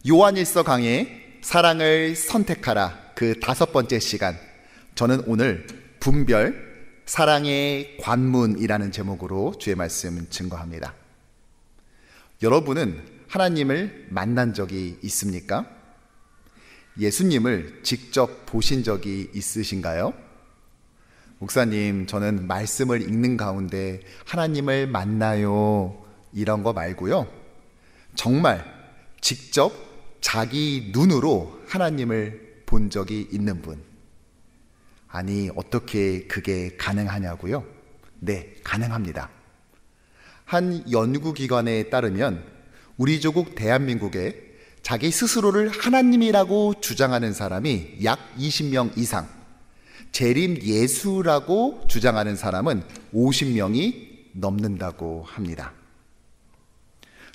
요한일서 강의 사랑을 선택하라 그 5번째 시간, 저는 오늘 분별 사랑의 관문이라는 제목으로 주의 말씀 증거합니다. 여러분은 하나님을 만난 적이 있습니까? 예수님을 직접 보신 적이 있으신가요? 목사님, 저는 말씀을 읽는 가운데 하나님을 만나요 이런 거 말고요, 정말 직접 자기 눈으로 하나님을 본 적이 있는 분. 아니, 어떻게 그게 가능하냐고요? 네, 가능합니다. 한 연구기관에 따르면 우리 조국 대한민국에 자기 스스로를 하나님이라고 주장하는 사람이 약 20명 이상, 재림 예수라고 주장하는 사람은 50명이 넘는다고 합니다.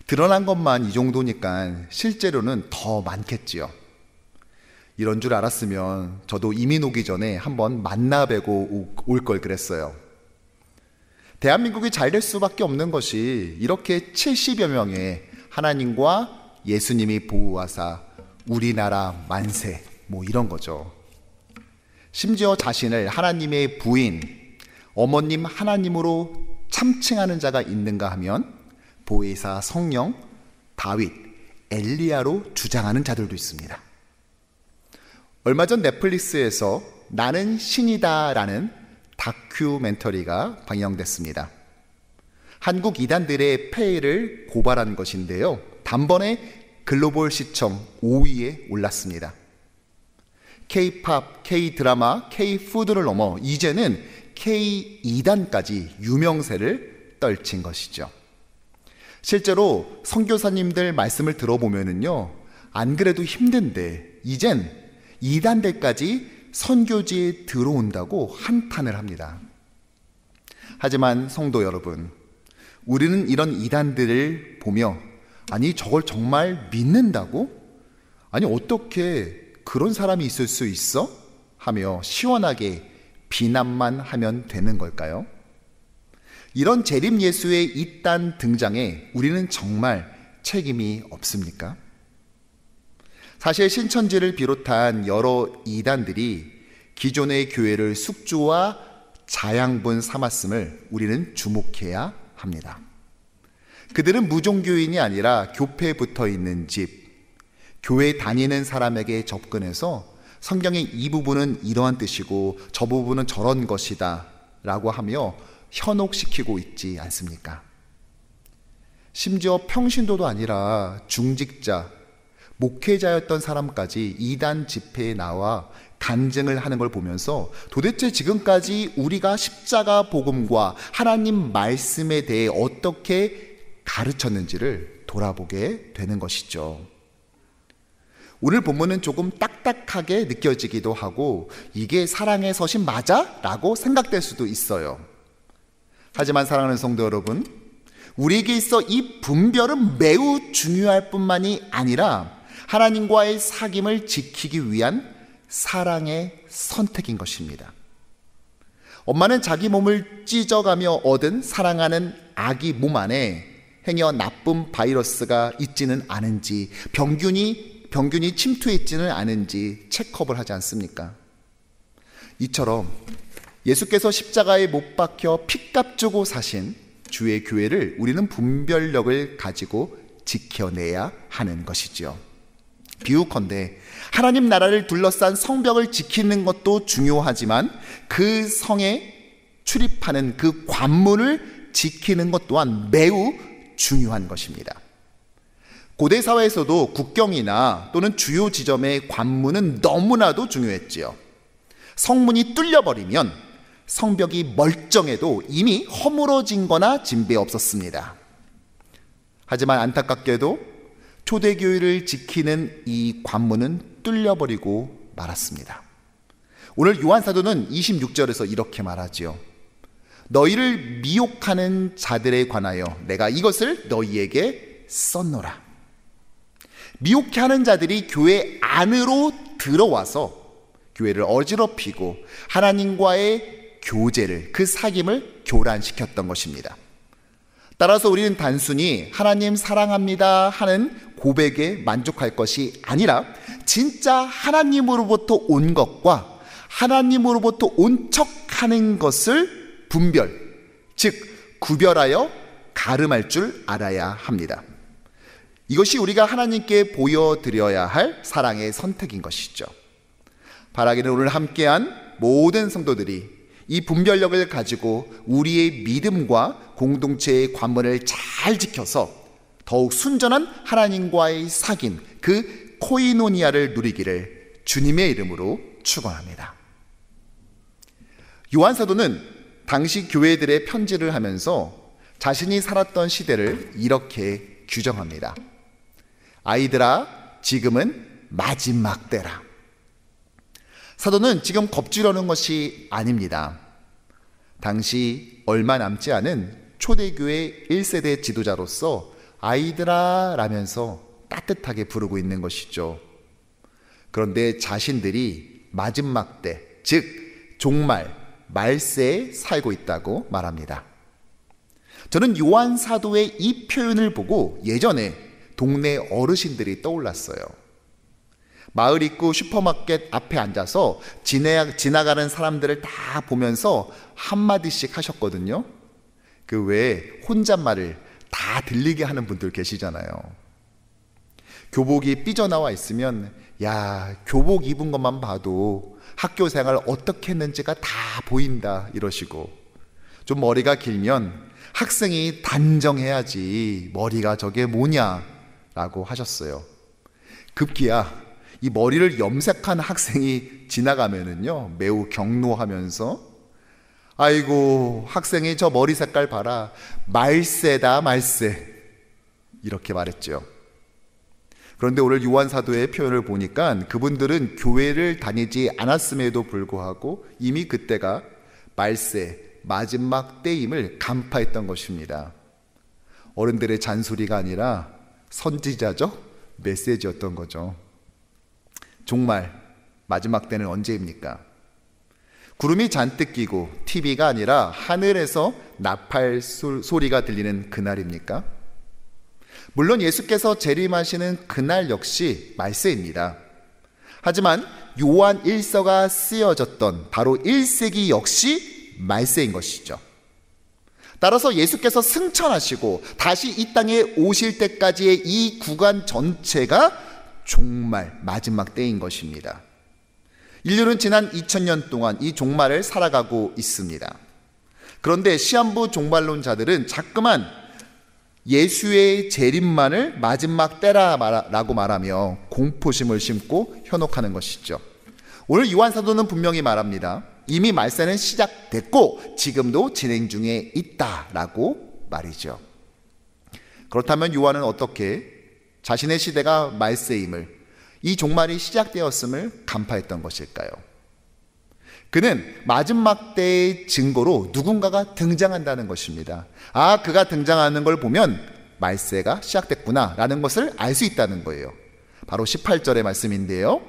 드러난 것만 이 정도니까 실제로는 더 많겠지요. 이런 줄 알았으면 저도 이민 오기 전에 한번 만나뵈고 올 걸 그랬어요. 대한민국이 잘 될 수밖에 없는 것이 이렇게 70여 명의 하나님과 예수님이 보호하사 우리나라 만세, 이런 거죠. 심지어 자신을 하나님의 부인, 어머님 하나님으로 참칭하는 자가 있는가 하면 보혜사 성령, 다윗, 엘리야로 주장하는 자들도 있습니다. 얼마 전 넷플릭스에서 나는 신이다 라는 다큐멘터리가 방영됐습니다. 한국 이단들의 폐해를 고발한 것인데요, 단번에 글로벌 시청 5위에 올랐습니다. K-팝, K-드라마, K-푸드를 넘어 이제는 K-이단까지 유명세를 떨친 것이죠. 실제로 선교사님들 말씀을 들어보면은요, 안 그래도 힘든데 이젠 이단들까지 선교지에 들어온다고 한탄을 합니다. 하지만 성도 여러분, 우리는 이런 이단들을 보며 아니, 저걸 정말 믿는다고? 아니, 어떻게 그런 사람이 있을 수 있어? 하며 시원하게 비난만 하면 되는 걸까요? 이런 재림 예수의 이단 등장에 우리는 정말 책임이 없습니까? 사실 신천지를 비롯한 여러 이단들이 기존의 교회를 숙주와 자양분 삼았음을 우리는 주목해야 합니다. 그들은 무종교인이 아니라 교패 붙어 있는 집, 교회 다니는 사람에게 접근해서 성경의 이 부분은 이러한 뜻이고 저 부분은 저런 것이다 라고 하며 현혹시키고 있지 않습니까? 심지어 평신도도 아니라 중직자, 목회자였던 사람까지 이단 집회에 나와 간증을 하는 걸 보면서 도대체 지금까지 우리가 십자가 복음과 하나님 말씀에 대해 어떻게 가르쳤는지를 돌아보게 되는 것이죠. 오늘 본문은 조금 딱딱하게 느껴지기도 하고 이게 사랑의 서신 맞아? 라고 생각될 수도 있어요. 하지만 사랑하는 성도 여러분, 우리에게 있어 이 분별은 매우 중요할 뿐만이 아니라 하나님과의 사귐을 지키기 위한 사랑의 선택인 것입니다. 엄마는 자기 몸을 찢어가며 얻은 사랑하는 아기 몸 안에 행여 나쁜 바이러스가 있지는 않은지, 병균이 침투했지는 않은지 체크업을 하지 않습니까? 이처럼 예수께서 십자가에 못 박혀 피값 주고 사신 주의 교회를 우리는 분별력을 가지고 지켜내야 하는 것이죠. 비유컨대 하나님 나라를 둘러싼 성벽을 지키는 것도 중요하지만 그 성에 출입하는 그 관문을 지키는 것 또한 매우 중요한 것입니다. 고대 사회에서도 국경이나 또는 주요 지점의 관문은 너무나도 중요했지요. 성문이 뚫려버리면 성벽이 멀쩡해도 이미 허물어진 거나 진배 없었습니다. 하지만 안타깝게도 초대교회를 지키는 이 관문은 뚫려버리고 말았습니다. 오늘 요한사도는 26절에서 이렇게 말하지요. 너희를 미혹하는 자들에 관하여 내가 이것을 너희에게 썼노라. 미혹해 하는 자들이 교회 안으로 들어와서 교회를 어지럽히고 하나님과의 교제를, 그 사귐을 교란시켰던 것입니다. 따라서 우리는 단순히 하나님 사랑합니다 하는 고백에 만족할 것이 아니라 진짜 하나님으로부터 온 것과 하나님으로부터 온 척하는 것을 분별, 즉 구별하여 가름할 줄 알아야 합니다. 이것이 우리가 하나님께 보여드려야 할 사랑의 선택인 것이죠. 바라기는 오늘 함께한 모든 성도들이 이 분별력을 가지고 우리의 믿음과 공동체의 관문을 잘 지켜서 더욱 순전한 하나님과의 사귐, 그 코이노니아를 누리기를 주님의 이름으로 축원합니다. 요한 사도는 당시 교회들의 편지를 하면서 자신이 살았던 시대를 이렇게 규정합니다. 아이들아, 지금은 마지막 때라. 사도는 지금 겁주려는 것이 아닙니다. 당시 얼마 남지 않은 초대교회 1세대 지도자로서 아이들아 라면서 따뜻하게 부르고 있는 것이죠. 그런데 자신들이 마지막 때, 즉 종말, 말세에 살고 있다고 말합니다. 저는 요한 사도의 이 표현을 보고 예전에 동네 어르신들이 떠올랐어요. 마을 입구 슈퍼마켓 앞에 앉아서 지나가는 사람들을 다 보면서 한마디씩 하셨거든요. 그 외에 혼잣말을 다 들리게 하는 분들 계시잖아요. 교복이 삐져나와 있으면 야, 교복 입은 것만 봐도 학교 생활 어떻게 했는지가 다 보인다 이러시고, 좀 머리가 길면 학생이 단정해야지 머리가 저게 뭐냐 라고 하셨어요. 급기야 이 머리를 염색한 학생이 지나가면은요 매우 경로하면서 아이고 학생이 저 머리 색깔 봐라, 말세다 말세, 이렇게 말했죠. 그런데 오늘 요한 사도의 표현을 보니까 그분들은 교회를 다니지 않았음에도 불구하고 이미 그때가 말세, 마지막 때임을 간파했던 것입니다. 어른들의 잔소리가 아니라 선지자적 메시지였던 거죠. 정말 마지막 때는 언제입니까? 구름이 잔뜩 끼고 TV가 아니라 하늘에서 나팔 소리가 들리는 그날입니까? 물론 예수께서 재림하시는 그날 역시 말세입니다. 하지만 요한 1서가 쓰여졌던 바로 1세기 역시 말세인 것이죠. 따라서 예수께서 승천하시고 다시 이 땅에 오실 때까지의 이 구간 전체가 종말, 마지막 때인 것입니다. 인류는 지난 2000년 동안 이 종말을 살아가고 있습니다. 그런데 시한부 종말론자들은 자꾸만 예수의 재림만을 마지막 때라고 말하며 공포심을 심고 현혹하는 것이죠. 오늘 요한 사도는 분명히 말합니다. 이미 말세는 시작됐고 지금도 진행 중에 있다라고 말이죠. 그렇다면 요한은 어떻게 자신의 시대가 말세임을, 이 종말이 시작되었음을 간파했던 것일까요? 그는 마지막 때의 증거로 누군가가 등장한다는 것입니다. 아, 그가 등장하는 걸 보면 말세가 시작됐구나 라는 것을 알 수 있다는 거예요. 바로 18절의 말씀인데요.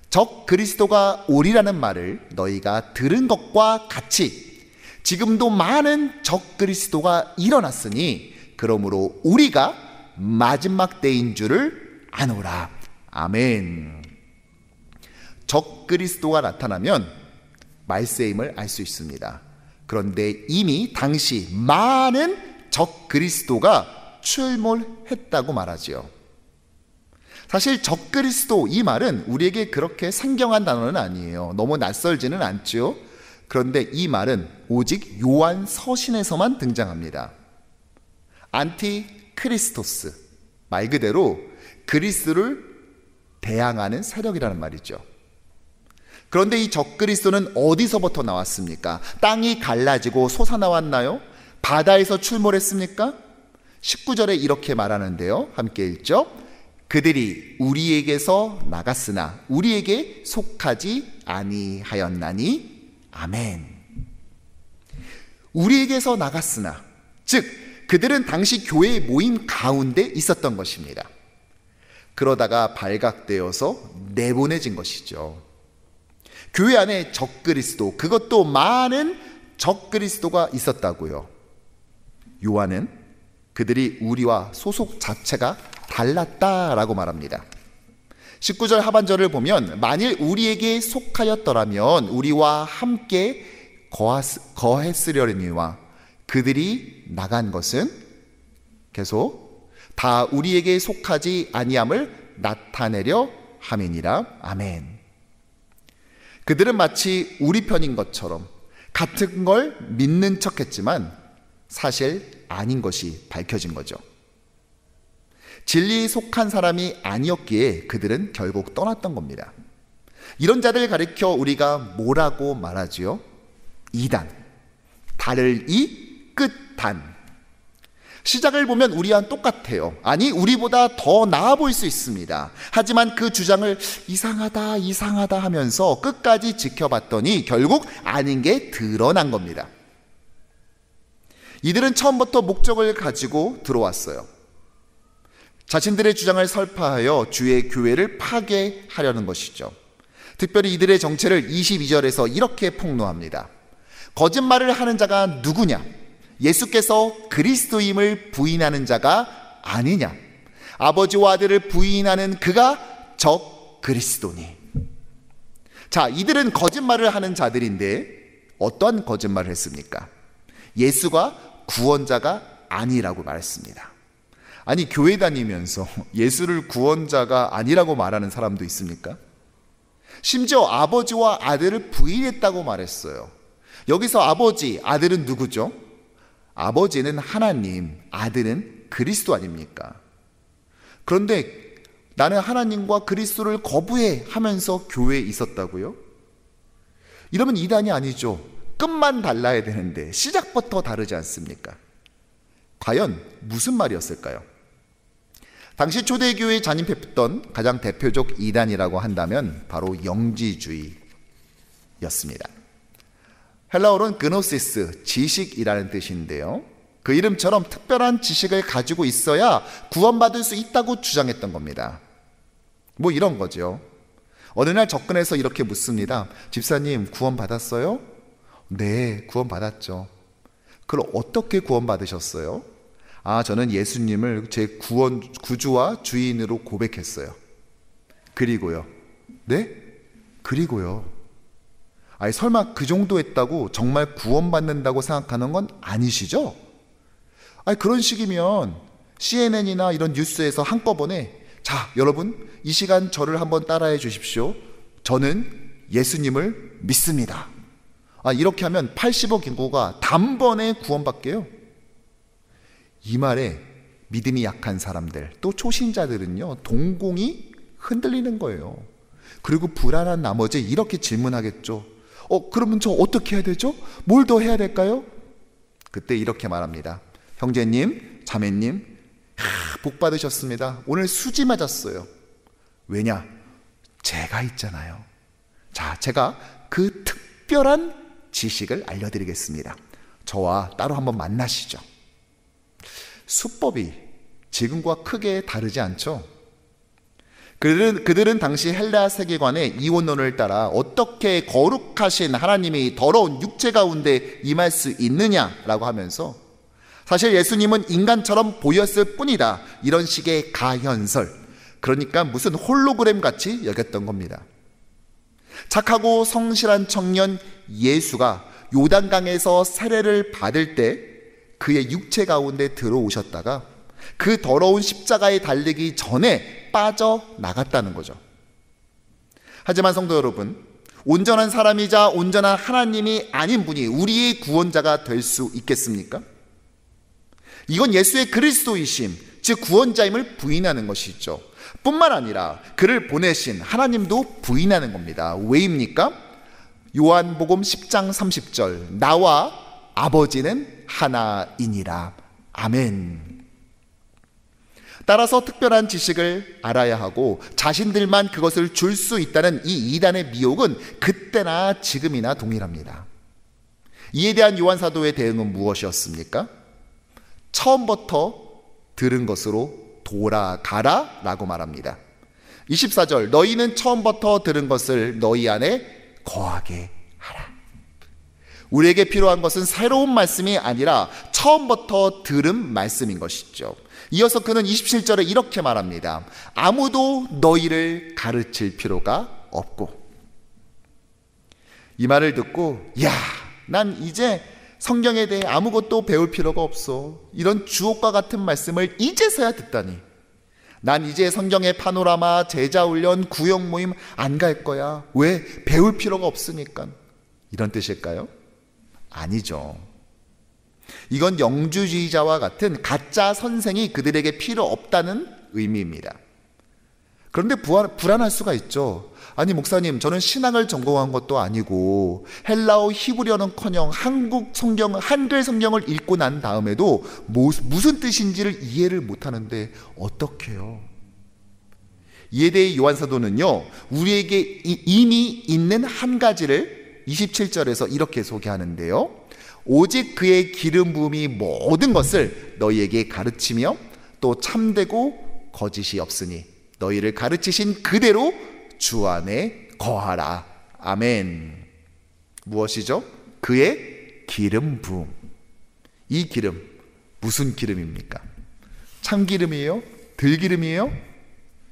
적 그리스도가 오리라는 말을 너희가 들은 것과 같이 지금도 많은 적 그리스도가 일어났으니 그러므로 우리가 마지막 때인 줄을 아노라. 아멘. 적 그리스도가 나타나면 말세임을 알 수 있습니다. 그런데 이미 당시 많은 적 그리스도가 출몰했다고 말하지요. 사실 적 그리스도, 이 말은 우리에게 그렇게 생경한 단어는 아니에요. 너무 낯설지는 않죠. 그런데 이 말은 오직 요한 서신에서만 등장합니다. 안티크리스토스, 말 그대로 그리스도를 대항하는 세력이라는 말이죠. 그런데 이 적그리스도는 어디서부터 나왔습니까? 땅이 갈라지고 솟아나왔나요? 바다에서 출몰했습니까? 19절에 이렇게 말하는데요. 함께 읽죠. 그들이 우리에게서 나갔으나 우리에게 속하지 아니하였나니. 아멘. 우리에게서 나갔으나, 즉 그들은 당시 교회의 모임 가운데 있었던 것입니다. 그러다가 발각되어서 내보내진 것이죠. 교회 안에 적그리스도, 그것도 많은 적그리스도가 있었다고요. 요한은 그들이 우리와 소속 자체가 달랐다라고 말합니다. 19절 하반절을 보면 만일 우리에게 속하였더라면 우리와 함께 거했으려니와 그들이 나간 것은 계속 다 우리에게 속하지 아니함을 나타내려 함이니라. 아멘. 그들은 마치 우리 편인 것처럼 같은 걸 믿는 척했지만 사실 아닌 것이 밝혀진 거죠. 진리에 속한 사람이 아니었기에 그들은 결국 떠났던 겁니다. 이런 자들을 가리켜 우리가 뭐라고 말하지요? 이단, 달을 이, 끝단. 시작을 보면 우리와 똑같아요. 아니, 우리보다 더 나아 보일 수 있습니다. 하지만 그 주장을 이상하다 하면서 끝까지 지켜봤더니 결국 아닌 게 드러난 겁니다. 이들은 처음부터 목적을 가지고 들어왔어요. 자신들의 주장을 설파하여 주의 교회를 파괴하려는 것이죠. 특별히 이들의 정체를 22절에서 이렇게 폭로합니다. 거짓말을 하는 자가 누구냐? 예수께서 그리스도임을 부인하는 자가 아니냐? 아버지와 아들을 부인하는 그가 적 그리스도니. 자, 이들은 거짓말을 하는 자들인데 어떠한 거짓말을 했습니까? 예수가 구원자가 아니라고 말했습니다. 아니, 교회 다니면서 예수를 구원자가 아니라고 말하는 사람도 있습니까? 심지어 아버지와 아들을 부인했다고 말했어요. 여기서 아버지, 아들은 누구죠? 아버지는 하나님, 아들은 그리스도 아닙니까? 그런데 나는 하나님과 그리스도를 거부해 하면서 교회에 있었다고요? 이러면 이단이 아니죠. 끝만 달라야 되는데 시작부터 다르지 않습니까? 과연 무슨 말이었을까요? 당시 초대교회에 잠입했던 가장 대표적 이단이라고 한다면 바로 영지주의였습니다. 헬라어로는 그노시스, 지식이라는 뜻인데요. 그 이름처럼 특별한 지식을 가지고 있어야 구원받을 수 있다고 주장했던 겁니다. 뭐 이런 거죠. 어느 날 접근해서 이렇게 묻습니다. 집사님, 구원받았어요? 네, 구원받았죠. 그걸 어떻게 구원받으셨어요? 저는 예수님을 제 구주와 주인으로 고백했어요. 그리고요. 네? 그리고요. 아니, 설마 그 정도 했다고 정말 구원받는다고 생각하는 건 아니시죠? 아니, 그런 식이면 CNN이나 이런 뉴스에서 한꺼번에 자, 여러분, 이 시간 저를 한번 따라해 주십시오. 저는 예수님을 믿습니다. 이렇게 하면 80억 인구가 단번에 구원받게요. 이 말에 믿음이 약한 사람들, 또 초신자들은요, 동공이 흔들리는 거예요. 그리고 불안한 나머지 이렇게 질문하겠죠. 그러면 저 어떻게 해야 되죠? 뭘 더 해야 될까요? 그때 이렇게 말합니다. 형제님, 자매님, 복 받으셨습니다. 오늘 수지 맞았어요. 왜냐? 제가 있잖아요. 자, 제가 그 특별한 지식을 알려드리겠습니다. 저와 따로 한번 만나시죠. 수법이 지금과 크게 다르지 않죠? 그들은 당시 헬라 세계관의 이원론을 따라 어떻게 거룩하신 하나님이 더러운 육체 가운데 임할 수 있느냐라고 하면서 사실 예수님은 인간처럼 보였을 뿐이다, 이런 식의 가현설, 그러니까 무슨 홀로그램 같이 여겼던 겁니다. 착하고 성실한 청년 예수가 요단강에서 세례를 받을 때 그의 육체 가운데 들어오셨다가 그 더러운 십자가에 달리기 전에 빠져나갔다는 거죠. 하지만 성도 여러분, 온전한 사람이자 온전한 하나님이 아닌 분이 우리의 구원자가 될 수 있겠습니까? 이건 예수의 그리스도이심, 즉 구원자임을 부인하는 것이죠. 뿐만 아니라 그를 보내신 하나님도 부인하는 겁니다. 왜입니까? 요한복음 10장 30절, 나와 아버지는 하나이니라. 아멘. 따라서 특별한 지식을 알아야 하고 자신들만 그것을 줄 수 있다는 이 이단의 미혹은 그때나 지금이나 동일합니다. 이에 대한 요한 사도의 대응은 무엇이었습니까? 처음부터 들은 것으로 돌아가라 라고 말합니다. 24절, 너희는 처음부터 들은 것을 너희 안에 거하게 하라. 우리에게 필요한 것은 새로운 말씀이 아니라 처음부터 들은 말씀인 것이죠. 이어서 그는 27절에 이렇게 말합니다. 아무도 너희를 가르칠 필요가 없고. 이 말을 듣고 난 이제 성경에 대해 아무것도 배울 필요가 없어. 이런 주옥과 같은 말씀을 이제서야 듣다니. 난 이제 성경의 파노라마, 제자훈련, 구역 모임 안 갈 거야. 왜? 배울 필요가 없으니까. 이런 뜻일까요? 아니죠. 이건 영주주의자와 같은 가짜 선생이 그들에게 필요 없다는 의미입니다. 그런데 불안할 수가 있죠. 아니 목사님, 저는 신학을 전공한 것도 아니고 헬라어, 히브리어는커녕 한글 성경을 읽고 난 다음에도 무슨 뜻인지를 이해를 못하는데 어떡해요? 이에 대해 요한사도는요, 우리에게 이미 있는 한 가지를 27절에서 이렇게 소개하는데요. 오직 그의 기름 부음이 모든 것을 너희에게 가르치며 또 참되고 거짓이 없으니 너희를 가르치신 그대로 주 안에 거하라. 아멘. 무엇이죠? 그의 기름 부음. 이 기름, 무슨 기름입니까? 참기름이에요? 들기름이에요?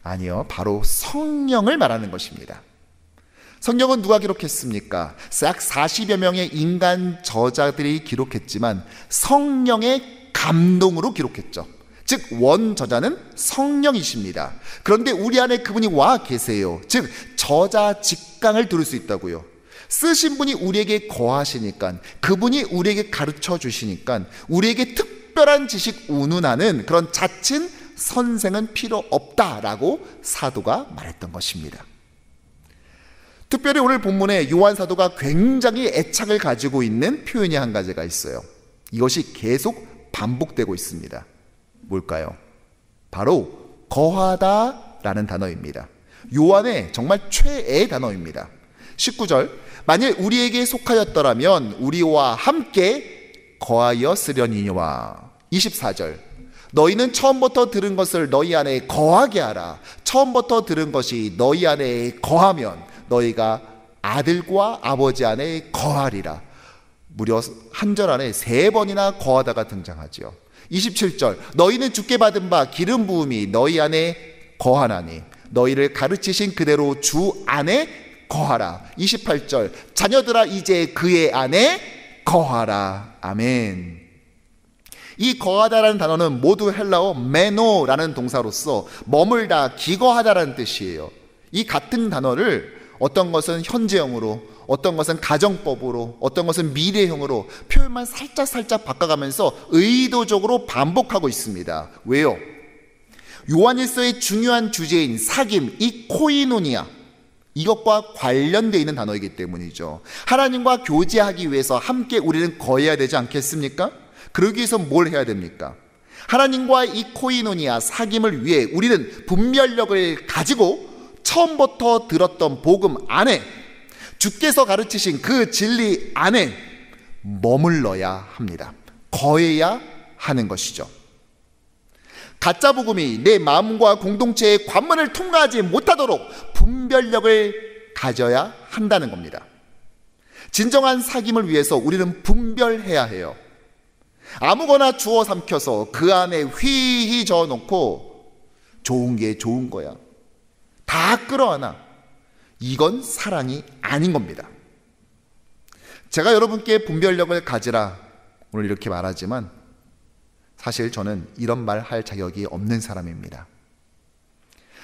아니요, 바로 성령을 말하는 것입니다. 성경은 누가 기록했습니까? 약 40여 명의 인간 저자들이 기록했지만 성령의 감동으로 기록했죠. 즉 원저자는 성령이십니다. 그런데 우리 안에 그분이 와 계세요. 즉 저자 직강을 들을 수 있다고요. 쓰신 분이 우리에게 거하시니까, 그분이 우리에게 가르쳐 주시니까 우리에게 특별한 지식 운운하는 그런 자친 선생은 필요 없다라고 사도가 말했던 것입니다. 특별히 오늘 본문에 요한 사도가 굉장히 애착을 가지고 있는 표현이 한 가지가 있어요. 이것이 계속 반복되고 있습니다. 뭘까요? 바로 거하다라는 단어입니다. 요한의 정말 최애 단어입니다. 19절, 만일 우리에게 속하였더라면 우리와 함께 거하였으려니와. 24절, 너희는 처음부터 들은 것을 너희 안에 거하게 하라. 처음부터 들은 것이 너희 안에 거하면 너희가 아들과 아버지 안에 거하리라. 무려 한 절 안에 3번이나 거하다가 등장하지요. 27절, 너희는 주께 받은 바 기름 부음이 너희 안에 거하나니 너희를 가르치신 그대로 주 안에 거하라. 28절, 자녀들아 이제 그의 안에 거하라. 아멘. 이 거하다라는 단어는 모두 헬라어 메노라는 동사로서 머물다, 기거하다라는 뜻이에요. 이 같은 단어를 어떤 것은 현재형으로, 어떤 것은 가정법으로, 어떤 것은 미래형으로 표현만 살짝 바꿔가면서 의도적으로 반복하고 있습니다. 왜요? 요한일서의 중요한 주제인 사귐, 이 코이노니아, 이것과 관련되어 있는 단어이기 때문이죠. 하나님과 교제하기 위해서 함께 우리는 거해야 되지 않겠습니까? 그러기 위해서 뭘 해야 됩니까? 하나님과 이 코이노니아, 사귐을 위해 우리는 분별력을 가지고 처음부터 들었던 복음 안에, 주께서 가르치신 그 진리 안에 머물러야 합니다. 거해야 하는 것이죠. 가짜 복음이 내 마음과 공동체의 관문을 통과하지 못하도록 분별력을 가져야 한다는 겁니다. 진정한 사귐을 위해서 우리는 분별해야 해요. 아무거나 주워 삼켜서 그 안에 휘휘 저어놓고 좋은 게 좋은 거야, 다 끌어안아, 이건 사랑이 아닌 겁니다. 제가 여러분께 분별력을 가지라 오늘 이렇게 말하지만 사실 저는 이런 말 할 자격이 없는 사람입니다.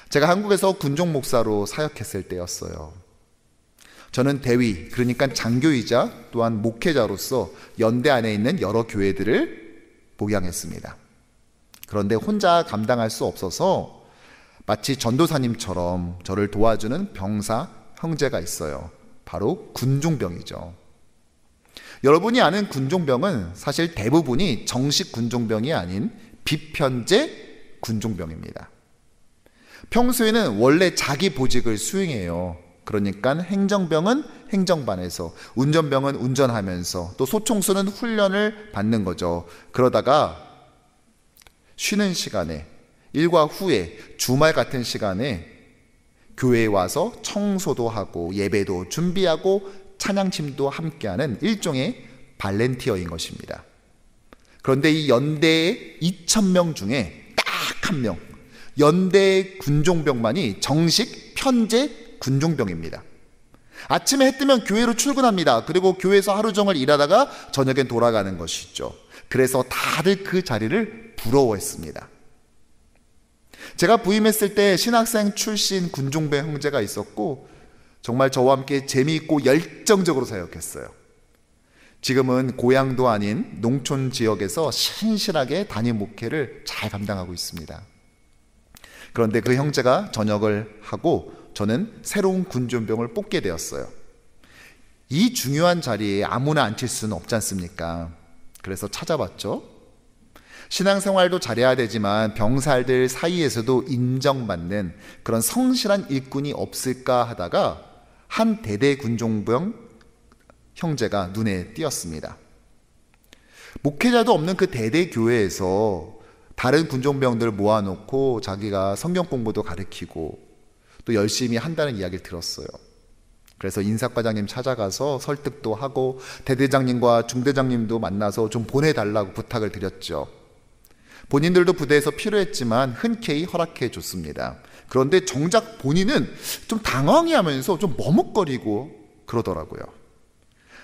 제가 한국에서 군종 목사로 사역했을 때였어요. 저는 대위, 그러니까 장교이자 또한 목회자로서 연대 안에 있는 여러 교회들을 목양했습니다. 그런데 혼자 감당할 수 없어서 마치 전도사님처럼 저를 도와주는 병사 형제가 있어요. 바로 군종병이죠. 여러분이 아는 군종병은 사실 대부분이 정식 군종병이 아닌 비편제 군종병입니다. 평소에는 원래 자기 보직을 수행해요. 그러니까 행정병은 행정반에서, 운전병은 운전하면서, 또 소총수는 훈련을 받는 거죠. 그러다가 쉬는 시간에, 일과 후에, 주말 같은 시간에 교회에 와서 청소도 하고 예배도 준비하고 찬양팀도 함께하는 일종의 발렌티어인 것입니다. 그런데 이 연대의 2,000명 중에 딱 한 명, 연대 군종병만이 정식 편제 군종병입니다. 아침에 해 뜨면 교회로 출근합니다. 그리고 교회에서 하루 종일 일하다가 저녁엔 돌아가는 것이죠. 그래서 다들 그 자리를 부러워했습니다. 제가 부임했을 때 신학생 출신 군종병 형제가 있었고 정말 저와 함께 재미있고 열정적으로 사역했어요. 지금은 고향도 아닌 농촌 지역에서 신실하게 담임 목회를 잘 감당하고 있습니다. 그런데 그 형제가 전역을 하고 저는 새로운 군종병을 뽑게 되었어요. 이 중요한 자리에 아무나 앉힐 수는 없지 않습니까? 그래서 찾아봤죠. 신앙생활도 잘해야 되지만 병사들 사이에서도 인정받는 그런 성실한 일꾼이 없을까 하다가 한 대대 군종병 형제가 눈에 띄었습니다. 목회자도 없는 그 대대 교회에서 다른 군종병들 모아놓고 자기가 성경 공부도 가르치고 또 열심히 한다는 이야기를 들었어요. 그래서 인사과장님 찾아가서 설득도 하고 대대장님과 중대장님도 만나서 좀 보내달라고 부탁을 드렸죠. 본인들도 부대에서 필요했지만 흔쾌히 허락해 줬습니다. 그런데 정작 본인은 좀 당황해하면서 좀 머뭇거리고 그러더라고요.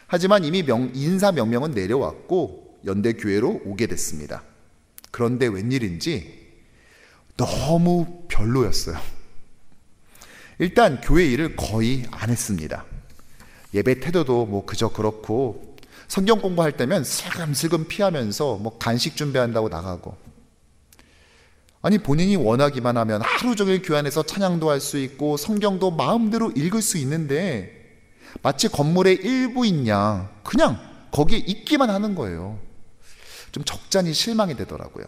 하지만 이미 인사 명령은 내려왔고 연대 교회로 오게 됐습니다. 그런데 웬일인지 너무 별로였어요. 일단 교회 일을 거의 안 했습니다. 예배 태도도 뭐 그저 그렇고 성경 공부할 때면 슬금슬금 피하면서 뭐 간식 준비한다고 나가고, 아니 본인이 원하기만 하면 하루 종일 교회 안에서 찬양도 할 수 있고 성경도 마음대로 읽을 수 있는데 마치 건물의 일부인 양 그냥 거기에 있기만 하는 거예요. 좀 적잖이 실망이 되더라고요.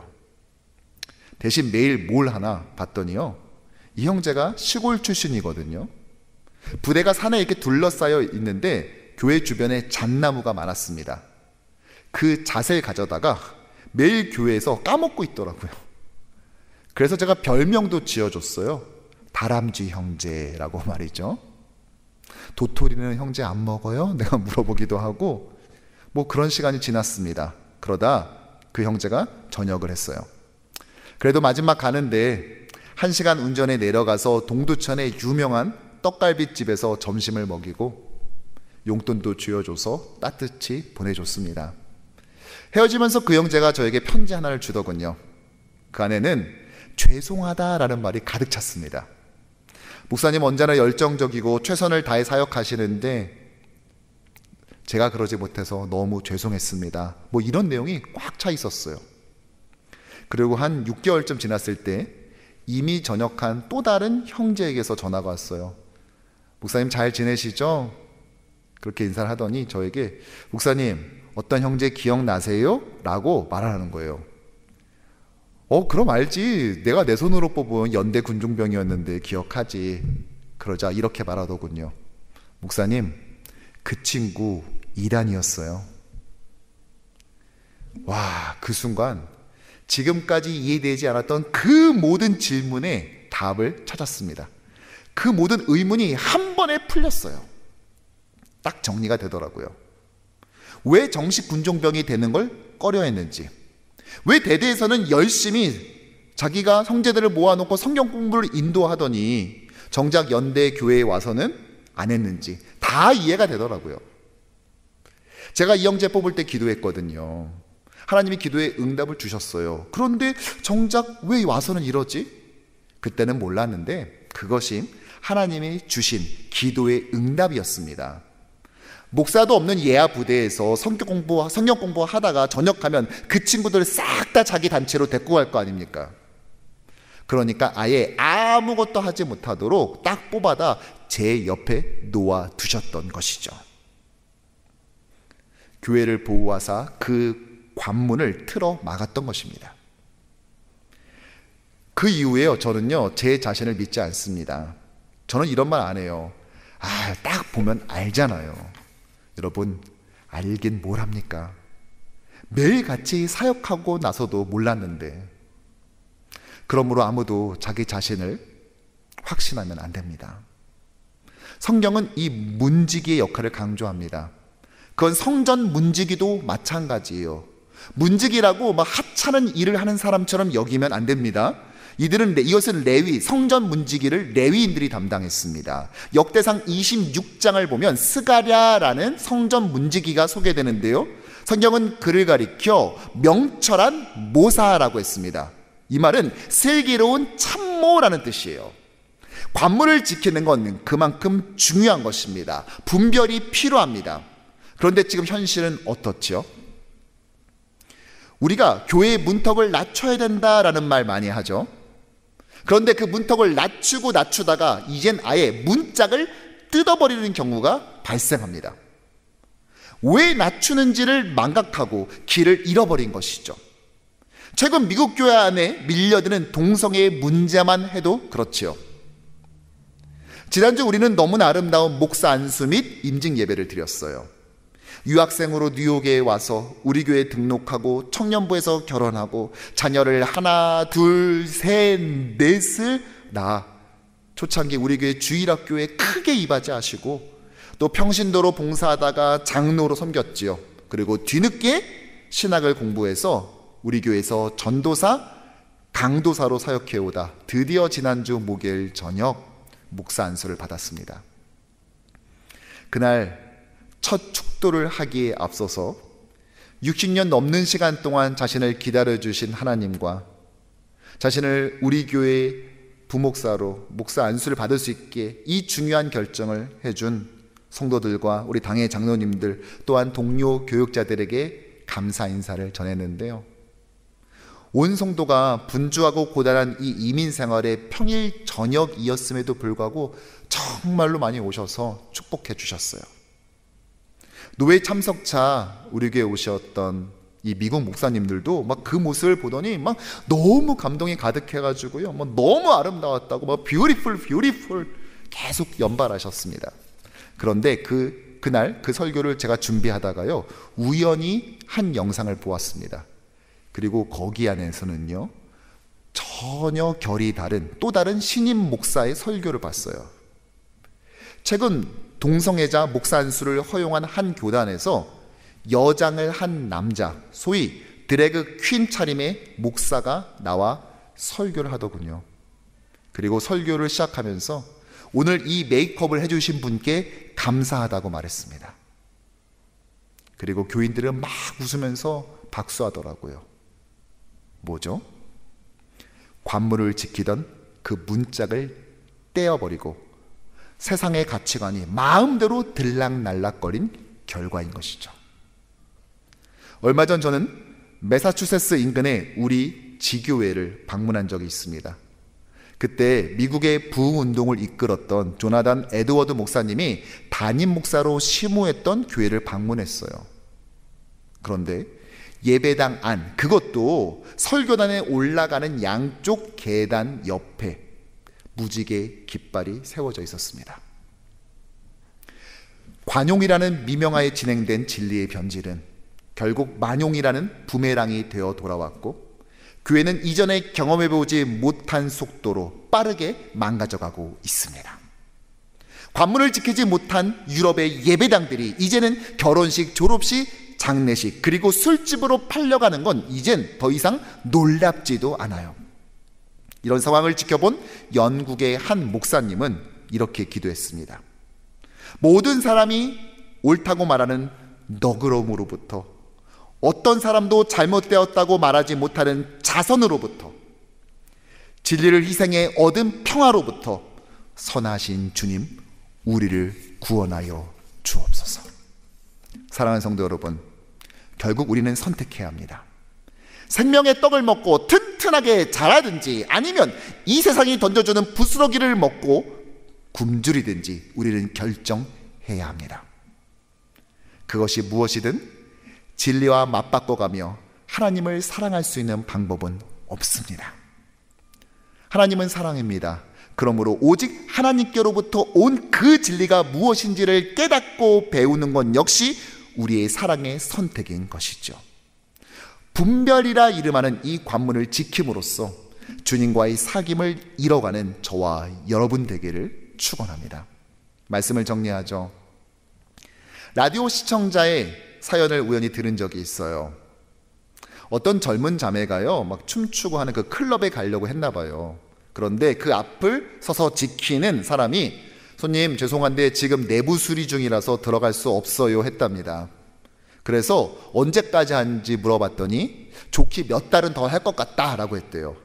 대신 매일 뭘 하나 봤더니요, 이 형제가 시골 출신이거든요. 부대가 산에 이렇게 둘러싸여 있는데 교회 주변에 잣나무가 많았습니다. 그 잣을 가져다가 매일 교회에서 까먹고 있더라고요. 그래서 제가 별명도 지어줬어요. 다람쥐 형제라고 말이죠. 도토리는 형제 안 먹어요? 내가 물어보기도 하고 뭐 그런 시간이 지났습니다. 그러다 그 형제가 전역을 했어요. 그래도 마지막 가는데 1시간 운전에 내려가서 동두천의 유명한 떡갈비집에서 점심을 먹이고 용돈도 쥐어줘서 따뜻히 보내줬습니다. 헤어지면서 그 형제가 저에게 편지 하나를 주더군요. 그 안에는 죄송하다라는 말이 가득 찼습니다. 목사님 언제나 열정적이고 최선을 다해 사역하시는데 제가 그러지 못해서 너무 죄송했습니다. 뭐 이런 내용이 꽉 차 있었어요. 그리고 한 6개월쯤 지났을 때 이미 전역한 또 다른 형제에게서 전화가 왔어요. 목사님 잘 지내시죠? 그렇게 인사를 하더니 저에게 목사님 어떤 형제 기억나세요? 라고 말하는 거예요. 그럼 알지. 내가 내 손으로 뽑은 연대 군종병이었는데 기억하지. 그러자 이렇게 말하더군요. 목사님, 그 친구 이단이었어요. 와, 그 순간 지금까지 이해되지 않았던 그 모든 질문에 답을 찾았습니다. 그 모든 의문이 한 번에 풀렸어요. 딱 정리가 되더라고요. 왜 정식 군종병이 되는 걸 꺼려했는지, 왜 대대에서는 열심히 자기가 형제들을 모아놓고 성경 공부를 인도하더니 정작 연대 교회에 와서는 안 했는지 다 이해가 되더라고요. 제가 이 형제 뽑을 때 기도했거든요. 하나님이 기도에 응답을 주셨어요. 그런데 정작 왜 와서는 이러지? 그때는 몰랐는데 그것이 하나님이 주신 기도의 응답이었습니다. 목사도 없는 예하 부대에서 성경 공부 하다가 전역하면 그 친구들을 싹 다 자기 단체로 데리고 갈 거 아닙니까? 그러니까 아예 아무것도 하지 못하도록 딱 뽑아다 제 옆에 놓아 두셨던 것이죠. 교회를 보호하사 그 관문을 틀어 막았던 것입니다. 그 이후에요, 저는요 제 자신을 믿지 않습니다. 저는 이런 말 안 해요. 딱 보면 알잖아요. 여러분, 알긴 뭘 합니까? 매일 같이 사역하고 나서도 몰랐는데. 그러므로 아무도 자기 자신을 확신하면 안 됩니다. 성경은 이 문지기의 역할을 강조합니다. 그건 성전 문지기도 마찬가지예요. 문지기라고 막 하찮은 일을 하는 사람처럼 여기면 안 됩니다. 이것은 레위, 성전 문지기를 레위인들이 담당했습니다. 역대상 26장을 보면 스가랴라는 성전 문지기가 소개되는데요, 성경은 그를 가리켜 명철한 모사라고 했습니다. 이 말은 슬기로운 참모라는 뜻이에요. 관문을 지키는 건 그만큼 중요한 것입니다. 분별이 필요합니다. 그런데 지금 현실은 어떻죠? 우리가 교회의 문턱을 낮춰야 된다라는 말 많이 하죠. 그런데 그 문턱을 낮추다가 이젠 아예 문짝을 뜯어버리는 경우가 발생합니다. 왜 낮추는지를 망각하고 길을 잃어버린 것이죠. 최근 미국 교회 안에 밀려드는 동성애의 문제만 해도 그렇지요. 지난주 우리는 너무나 아름다운 목사 안수 및 임직 예배를 드렸어요. 유학생으로 뉴욕에 와서 우리 교회에 등록하고 청년부에서 결혼하고 자녀를 하나, 둘, 셋, 넷을 낳아 초창기 우리 교회 주일학교에 크게 이바지하시고 또 평신도로 봉사하다가 장로로 섬겼지요. 그리고 뒤늦게 신학을 공부해서 우리 교회에서 전도사, 강도사로 사역해오다 드디어 지난주 목요일 저녁 목사 안수를 받았습니다. 그날 첫 축도를 하기에 앞서서 60년 넘는 시간 동안 자신을 기다려주신 하나님과 자신을 우리 교회 부목사로 목사 안수를 받을 수 있게 이 중요한 결정을 해준 성도들과 우리 당의 장로님들 또한 동료 교육자들에게 감사 인사를 전했는데요, 온 성도가 분주하고 고단한 이 이민 생활의 평일 저녁이었음에도 불구하고 정말로 많이 오셔서 축복해 주셨어요. 노회 참석차 우리 교회에 오셨던 이 미국 목사님들도 막 그 모습을 보더니 막 너무 감동이 가득해가지고요, 뭐 너무 아름다웠다고 막 뷰티풀 계속 연발하셨습니다. 그런데 그날 그 설교를 제가 준비하다가요, 우연히 한 영상을 보았습니다. 그리고 거기 안에서는요, 전혀 결이 다른 또 다른 신임 목사의 설교를 봤어요. 최근 동성애자 목사 안수를 허용한 한 교단에서 여장을 한 남자, 소위 드래그 퀸 차림의 목사가 나와 설교를 하더군요. 그리고 설교를 시작하면서 오늘 이 메이크업을 해주신 분께 감사하다고 말했습니다. 그리고 교인들은 막 웃으면서 박수하더라고요. 뭐죠? 관문을 지키던 그 문짝을 떼어버리고 세상의 가치관이 마음대로 들락날락거린 결과인 것이죠. 얼마 전 저는 매사추세츠 인근의 우리 지교회를 방문한 적이 있습니다. 그때 미국의 부흥운동을 이끌었던 조나단 에드워드 목사님이 담임 목사로 심우했던 교회를 방문했어요. 그런데 예배당 안, 그것도 설교단에 올라가는 양쪽 계단 옆에 무지개 깃발이 세워져 있었습니다. 관용이라는 미명하에 진행된 진리의 변질은 결국 만용이라는 부메랑이 되어 돌아왔고, 교회는 이전에 경험해보지 못한 속도로 빠르게 망가져가고 있습니다. 관문을 지키지 못한 유럽의 예배당들이 이제는 결혼식, 졸업식, 장례식, 그리고 술집으로 팔려가는 건 이젠 더 이상 놀랍지도 않아요. 이런 상황을 지켜본 영국의 한 목사님은 이렇게 기도했습니다. 모든 사람이 옳다고 말하는 너그러움으로부터, 어떤 사람도 잘못되었다고 말하지 못하는 자선으로부터, 진리를 희생해 얻은 평화로부터 선하신 주님, 우리를 구원하여 주옵소서. 사랑하는 성도 여러분, 결국 우리는 선택해야 합니다. 생명의 떡을 먹고 튼튼하게 자라든지 아니면 이 세상이 던져주는 부스러기를 먹고 굶주리든지 우리는 결정해야 합니다. 그것이 무엇이든 진리와 맞바꿔가며 하나님을 사랑할 수 있는 방법은 없습니다. 하나님은 사랑입니다. 그러므로 오직 하나님께로부터 온 그 진리가 무엇인지를 깨닫고 배우는 것 역시 우리의 사랑의 선택인 것이죠. 분별이라 이름하는 이 관문을 지킴으로써 주님과의 사귐을 이뤄가는 저와 여러분 되기를 축원합니다. 말씀을 정리하죠. 라디오 시청자의 사연을 우연히 들은 적이 있어요. 어떤 젊은 자매가요, 막 춤추고 하는 그 클럽에 가려고 했나 봐요. 그런데 그 앞을 서서 지키는 사람이 손님 죄송한데 지금 내부 수리 중이라서 들어갈 수 없어요 했답니다. 그래서 언제까지 하는지 물어봤더니 좋게 몇 달은 더 할 것 같다라고 했대요.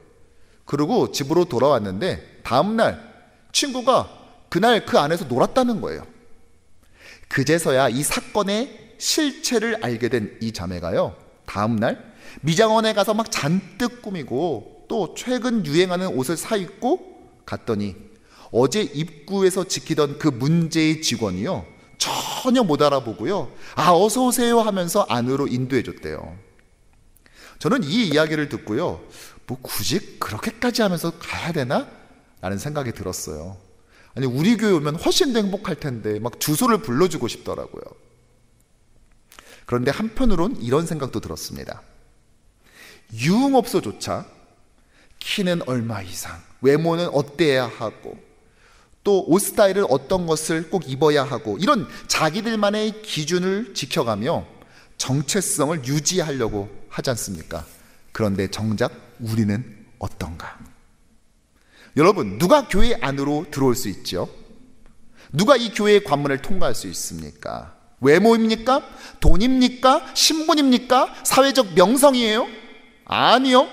그리고 집으로 돌아왔는데 다음날 친구가 그날 그 안에서 놀았다는 거예요. 그제서야 이 사건의 실체를 알게 된 이 자매가요, 다음날 미장원에 가서 막 잔뜩 꾸미고 또 최근 유행하는 옷을 사 입고 갔더니 어제 입구에서 지키던 그 문제의 직원이요, 전혀 못 알아보고요, 아 어서 오세요 하면서 안으로 인도해 줬대요. 저는 이 이야기를 듣고요, 뭐 굳이 그렇게까지 하면서 가야 되나? 라는 생각이 들었어요. 아니 우리 교회 오면 훨씬 더 행복할 텐데 막 주소를 불러주고 싶더라고요. 그런데 한편으론 이런 생각도 들었습니다. 유흥업소조차 키는 얼마 이상, 외모는 어때야 하고 또 옷 스타일은 어떤 것을 꼭 입어야 하고 이런 자기들만의 기준을 지켜가며 정체성을 유지하려고 하지 않습니까? 그런데 정작 우리는 어떤가? 여러분, 누가 교회 안으로 들어올 수 있죠? 누가 이 교회의 관문을 통과할 수 있습니까? 외모입니까? 돈입니까? 신분입니까? 사회적 명성이에요? 아니요.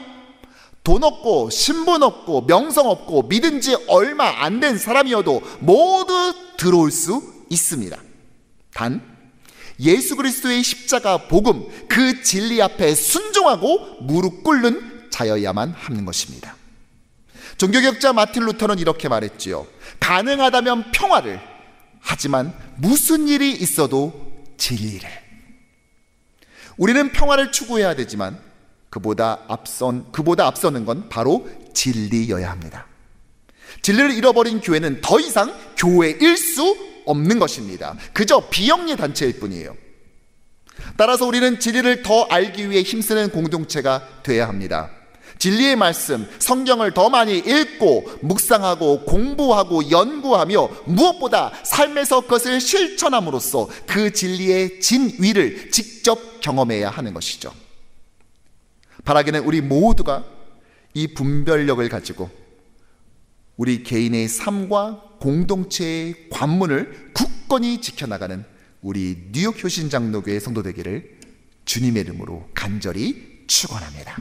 돈 없고 신분 없고 명성 없고 믿은 지 얼마 안 된 사람이어도 모두 들어올 수 있습니다. 단 예수 그리스도의 십자가 복음, 그 진리 앞에 순종하고 무릎 꿇는 자여야만 하는 것입니다. 종교개혁자 마틴 루터는 이렇게 말했지요. 가능하다면 평화를, 하지만 무슨 일이 있어도 진리를. 우리는 평화를 추구해야 되지만 그보다 앞서는 건 바로 진리여야 합니다. 진리를 잃어버린 교회는 더 이상 교회일 수 없는 것입니다. 그저 비영리 단체일 뿐이에요. 따라서 우리는 진리를 더 알기 위해 힘쓰는 공동체가 되어야 합니다. 진리의 말씀, 성경을 더 많이 읽고 묵상하고 공부하고 연구하며 무엇보다 삶에서 그것을 실천함으로써 그 진리의 진위를 직접 경험해야 하는 것이죠. 바라기는 우리 모두가 이 분별력을 가지고 우리 개인의 삶과 공동체의 관문을 굳건히 지켜나가는 우리 뉴욕 효신장로교회 성도 되기를 주님의 이름으로 간절히 축원합니다.